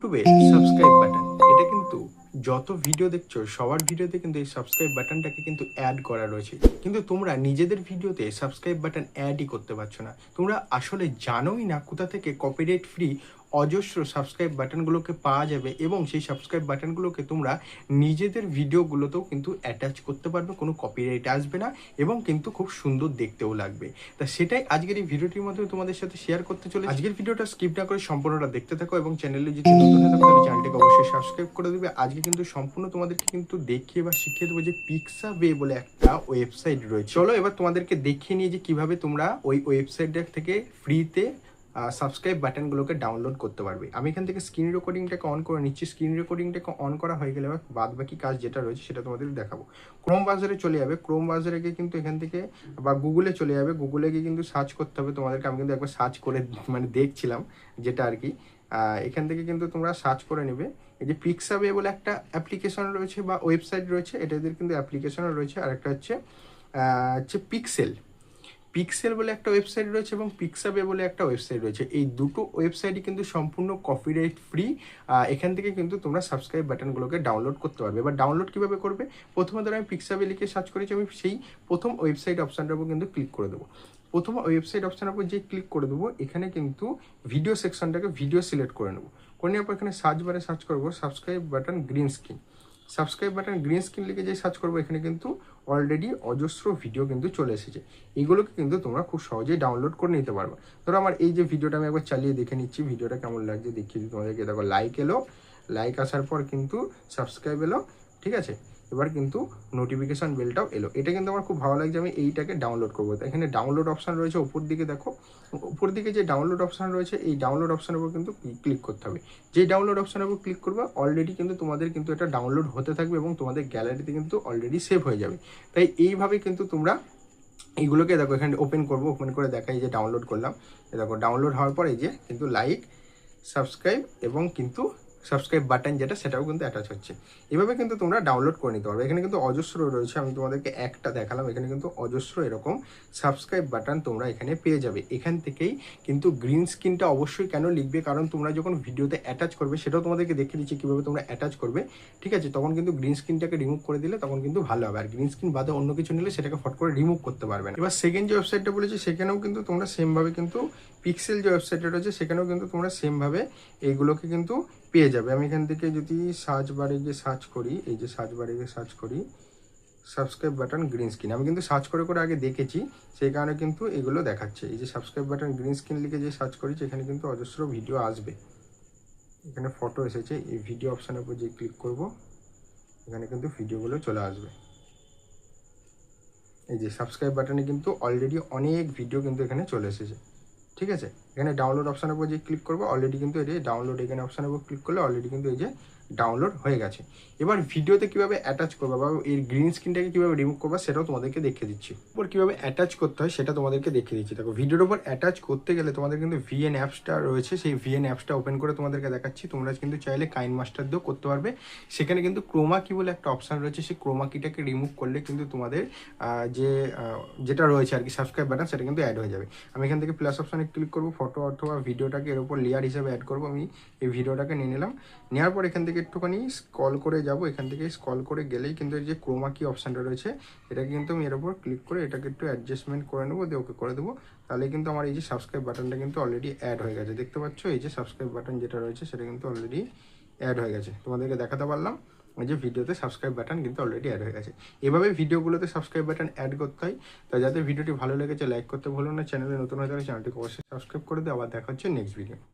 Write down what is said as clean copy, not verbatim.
ইউটিউবে subscribe button এটা কিন্তু যত ভিডিও দেখছো সবার ভিডিওতে কিন্তু এই সাবস্ক্রাইব বাটনটাকে কিন্তু অ্যাড করা রয়েছে, কিন্তু তোমরা নিজেদের ভিডিওতে সাবস্ক্রাইব বাটন অ্যাডই করতে পারছো না। তোমরা আসলে জানোই না কোথা থেকে কপিরাইট ফ্রি অজস্র সাবস্ক্রাইব বাটনগুলোকে পাওয়া যাবে এবং সেই সাবস্ক্রাইব বাটনগুলোকে তোমরা নিজেদের ভিডিওগুলোতেও কিন্তু অ্যাটাচ করতে পারবে, কোনো কপিরাইট আসবে না এবং কিন্তু খুব সুন্দর দেখতেও লাগবে। তা সেটাই আজকের এই ভিডিওটির মাধ্যমে তোমাদের সাথে শেয়ার করতে চলে। আজকের ভিডিওটা স্কিপ না করে সম্পূর্ণটা দেখতে থাকো এবং চ্যানেলে যদি নতুন হয়ে থাকো তাহলে চ্যানেলটিকে অবশ্যই সাবস্ক্রাইব করে দেবে। আজকে কিন্তু সম্পূর্ণ তোমাদেরকে কিন্তু দেখিয়ে বা শিখিয়ে দেবো যে পিক্সাবে বলে একটা ওয়েবসাইট রয়েছে। চলো এবার তোমাদেরকে দেখিয়ে নিয়ে যে কিভাবে তোমরা ওই ওয়েবসাইটটা থেকে ফ্রিতে সাবস্ক্রাইব বাটনগুলোকে ডাউনলোড করতে পারবে। আমি এখান থেকে স্ক্রিন রেকর্ডিংটাকে অন করে নিচ্ছি। স্ক্রিন রেকর্ডিংটাকে অন করা হয়ে গেলে এবার বাদ বাকি কাজ যেটা রয়েছে সেটা তোমাদের দেখাবো। ক্রোম ব্রাউজারে চলে যাবে। ক্রোম ব্রাউজারে গিয়ে কিন্তু এখান থেকে বা গুগলে চলে যাবে। গুগলে গিয়ে কিন্তু সার্চ করতে হবে তোমাদেরকে। আমি কিন্তু একবার সার্চ করে দেখছিলাম যেটা আর কি। এখান থেকে কিন্তু তোমরা সার্চ করে নেবে। এই যে পিক্সাবে বলে একটা অ্যাপ্লিকেশন রয়েছে বা ওয়েবসাইট রয়েছে, এটাদের কিন্তু অ্যাপ্লিকেশনও রয়েছে। আর একটা হচ্ছে পিক্সেল পিক্সেল বলে একটা ওয়েবসাইট রয়েছে এবং পিক্সাবে বলে একটা ওয়েবসাইট রয়েছে। এই দুটো ওয়েবসাইটই কিন্তু সম্পূর্ণ কপিরাইট ফ্রি। এখান থেকে কিন্তু তোমরা সাবস্ক্রাইব বাটনগুলোকে ডাউনলোড করতে পারবে। এবার ডাউনলোড কীভাবে করবে? প্রথমে ধরো আমি পিক্সাবে লিখে সার্চ করেছি, আমি সেই প্রথম ওয়েবসাইট অপশানটার উপর কিন্তু ক্লিক করে দেবো। প্রথম ওয়েবসাইট অপশানের উপর যে ক্লিক করে দেবো, এখানে কিন্তু ভিডিও সেকশনটাকে ভিডিও সিলেক্ট করে নেবো। করে নেওয়ার পর এখানে সার্চ বারে সার্চ করবো subscribe button green screen. Subscribe button green screen লিখে যে সার্চ করবো, এখানে কিন্তু অলরেডি অজস্র ভিডিও কিন্তু চলে এসেছে। এইগুলোকে কিন্তু তোমরা খুব সহজেই ডাউনলোড করে নিতে পারবে। ধরো আমার এই যে ভিডিওটা আমি একবার চালিয়ে দেখে নিচ্ছি, ভিডিওটা কেমন লাগছে দেখিয়ে দিই তোমাদেরকে। দেখো লাইক এলো, লাইক আসার পর কিন্তু সাবস্ক্রাইব এলো, ঠিক আছে। এবার কিন্তু নোটিফিকেশান বেলটাও এলো। এটা কিন্তু আমার খুব ভালো লাগছে, আমি এইটাকে ডাউনলোড করবো। তো এখানে ডাউনলোড অপশান রয়েছে উপর দিকে, দেখো উপর দিকে যে ডাউনলোড অপশান রয়েছে, এই ডাউনলোড অপশানের উপর কিন্তু ক্লিক করতে হবে। যে ডাউনলোড অপশানের উপর ক্লিক করবে অলরেডি কিন্তু তোমাদের কিন্তু এটা ডাউনলোড হতে থাকবে এবং তোমাদের গ্যালারিতে কিন্তু অলরেডি সেভ হয়ে যাবে। তাই এইভাবে কিন্তু তোমরা এইগুলোকে দেখো এখানে ওপেন করবো। ওপেন করে দেখাই যে ডাউনলোড করলাম। দেখো ডাউনলোড হওয়ার পরে যে কিন্তু লাইক, সাবস্ক্রাইব এবং কিন্তু সাবস্ক্রাইব বাটন যেটা সেটাও কিন্তু অ্যাটাচ হচ্ছে। এভাবে কিন্তু তোমরা ডাউনলোড করে নিতে পারবে। এখানে কিন্তু অজস্র রয়েছে, আমি তোমাদেরকে একটা দেখালাম। এখানে কিন্তু অজস্র এরকম সাবস্ক্রাইব বাটন তোমরা এখানে পেয়ে যাবে। এখান থেকেই কিন্তু গ্রিন স্ক্রিনটা অবশ্যই কেন লিখবে, কারণ তোমরা যখন ভিডিওতে অ্যাটাচ করবে সেটাও তোমাদেরকে দেখিয়ে দিচ্ছি কীভাবে তোমরা অ্যাটাচ করবে, ঠিক আছে। তখন কিন্তু গ্রিন স্ক্রিনটাকে রিমুভ করে দিলে তখন কিন্তু ভালো হবে। আর গ্রিন স্ক্রিন বাদে অন্য কিছু নিলে সেটাকে ফট করে রিমুভ করতে পারবে না। এবার সেকেন্ড যে ওয়েবসাইটটা বলেছি সেখানেও কিন্তু তোমরা সেমভাবে কিন্তু পিক্সেল যে ওয়েবসাইটটা রয়েছে সেখানেও কিন্তু তোমরা সেমভাবে এইগুলোকে কিন্তু পেয়ে যাবে। আমি এখান থেকে যদি সার্চ বারে গিয়ে সার্চ করি, এই যে সার্চ বারে গিয়ে সার্চ করি সাবস্ক্রাইব বাটন গ্রিন স্ক্রিন, আমি কিন্তু সার্চ করে করে আগে দেখেছি, সেই কারণে কিন্তু এগুলো দেখাচ্ছে। এই যে সাবস্ক্রাইব বাটন গ্রিন স্ক্রিন লিখে যে সার্চ করি, এখানে কিন্তু অজস্র ভিডিও আসবে। এখানে ফটো এসেছে, এই ভিডিও অপশানের উপর যে ক্লিক করব এখানে কিন্তু ভিডিওগুলো চলে আসবে। এই যে সাবস্ক্রাইব বাটনে কিন্তু অলরেডি অনেক ভিডিও কিন্তু এখানে চলে এসেছে, ঠিক আছে। এখানে ডাউনলোড অপশানের উপর যে ক্লিক করবো অলরেডি কিন্তু এই যে ডাউনলোড এখানে অপশানের উপর ক্লিক করলে অলরেডি কিন্তু এই যে ডাউনলোড হয়ে গেছে। এবার ভিডিওতে কীভাবে অ্যাটাচ করবে বা এই গ্রিন স্ক্রিনটাকে কীভাবে রিমুভ করবে সেটাও তোমাদেরকে দেখিয়ে দিচ্ছি। ওপর কীভাবে অ্যাটাচ করতে হয় সেটা তোমাদেরকে দেখিয়ে দিচ্ছি। দেখো ভিডিওর উপর অ্যাটাচ করতে গেলে তোমাদের কিন্তু ভিএন অ্যাপসটা রয়েছে, সেই ভিএন অ্যাপসটা ওপেন করে তোমাদেরকে দেখাচ্ছি। তোমরা কিন্তু চাইলে কাইন মাস্টার দিয়েও করতে পারবে। সেখানে কিন্তু ক্রোমা কি বলে একটা অপশান রয়েছে, সেই ক্রোমা কিটাকে রিমুভ করলে কিন্তু তোমাদের যেটা রয়েছে আর কি সাবস্ক্রাইব বাটন সেটা কিন্তু অ্যাড হয়ে যাবে। আমি এখান থেকে প্লাস অপশানে ক্লিক করবো, ফটো অথবা ভিডিওটাকে এর উপর লেয়ার হিসাবে অ্যাড করবো। আমি এই ভিডিওটাকে নিয়ে নিলাম, নেওয়ার পর এখান থেকে একটুখানি স্ক্রল করে যাব। এখান থেকে স্ক্রল করে গেলেই কিন্তু এই যে ক্রোমা কি অপশানটা রয়েছে এটাকে কিন্তু আমি এর উপর ক্লিক করে এটাকে একটু অ্যাডজাস্টমেন্ট করে নেবো, দিয়ে ওকে করে দেবো। তাহলে কিন্তু আমার এই যে সাবস্ক্রাইব বাটনটা কিন্তু অলরেডি অ্যাড হয়ে গেছে। দেখতে পাচ্ছ এই যে সাবস্ক্রাইব বাটন যেটা রয়েছে সেটা কিন্তু অলরেডি অ্যাড হয়ে গেছে। তোমাদেরকে দেখাতে পারলাম ওই যে ভিডিওতে সাবস্ক্রাইব বাটন কিন্তু অলরেডি অ্যাড হয়ে গেছে। এভাবে ভিডিওগুলোতে সাবস্ক্রাইব বাটন অ্যাড করতে হয়। তাই যাদের ভিডিওটি ভালো লেগেছে লাইক করতে ভুলো না, চ্যানেলে নতুন হয়ে থাকলে চ্যানেলটিকে অবশ্যই সাবস্ক্রাইব করে দিও। আবার দেখা হচ্ছে নেক্সট ভিডিও।